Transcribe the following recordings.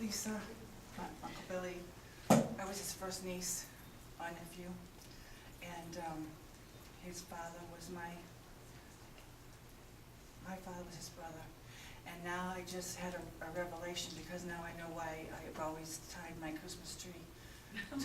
Lisa, Uncle Billy. I was his first niece, or nephew, and his father was my father was his brother. And now I just had a revelation, because now I know why I've always tied my Christmas tree to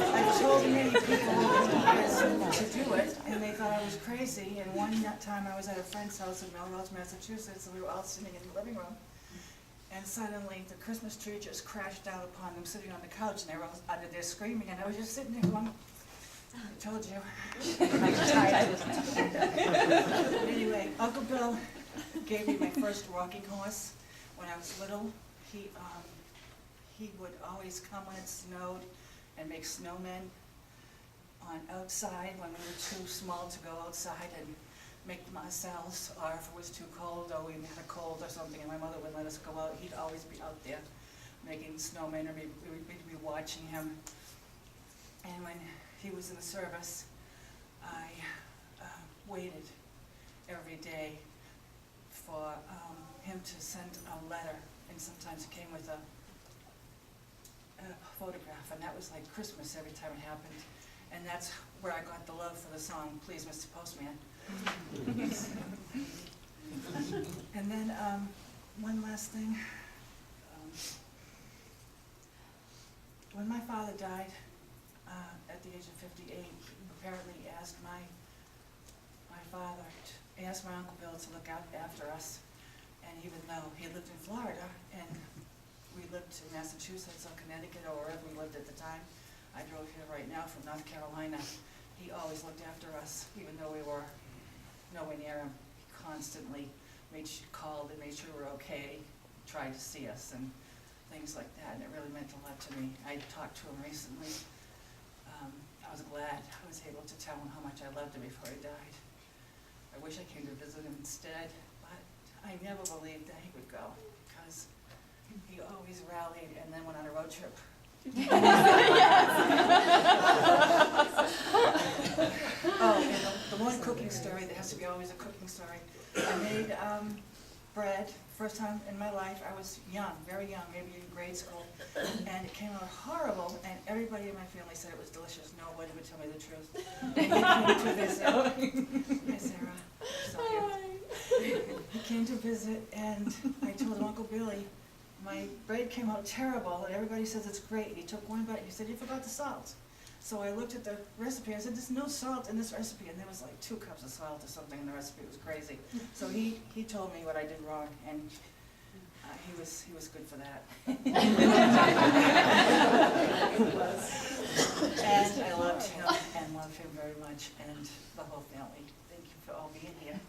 I've told many people over the years to do it, and they thought I was crazy. And one time I was at a friend's house in Melrose, Massachusetts, and we were all sitting in the living room. And suddenly the Christmas tree just crashed down upon them sitting on the couch, and they were under there screaming, and I was just sitting there going, I told you. I was tired. Anyway, Uncle Bill gave me my first rocking horse when I was little. He would always come when it snowed and make snowmen on outside when we were too small to go outside and make them ourselves, or if it was too cold, or we had a cold or something and my mother wouldn't let us go out, he'd always be out there making snowmen, or we'd be watching him. And when he was in the service, I waited every day for him to send a letter, and sometimes it came with a photograph, and that was like Christmas every time it happened. And that's where I got the love for the song, Please Mr. Postman. And then one last thing. When my father died at the age of 58, he apparently asked my Uncle Bill to look out after us. And even though he lived in Florida and we lived in Massachusetts or Connecticut or wherever we lived at the time, I drove here right now from North Carolina, he always looked after us, even though we were nowhere near him. He constantly called and made sure we were okay, tried to see us and things like that, and it really meant a lot to me. I talked to him recently. I was glad I was able to tell him how much I loved him before he died. I wish I came to visit him instead, but I never believed that he would go, because he always rallied and then went on a road trip. Oh, and the one cooking story, there has to be always a cooking story. I made bread, first time in my life. I was young, very young, maybe in grade school, and it came out horrible, and everybody in my family said it was delicious. Nobody would tell me the truth. And he came to visit. Hi, Sarah. So he came to visit, and I told him, Uncle Billy, my bread came out terrible, and everybody says it's great. He took one bite, and he said, you forgot the salt. So I looked at the recipe, I said, there's no salt in this recipe, and there was like 2 cups of salt or something in the recipe. It was crazy. So he told me what I did wrong, and he was good for that. And I loved him, and love him very much, and the whole family. Thank you for all being here.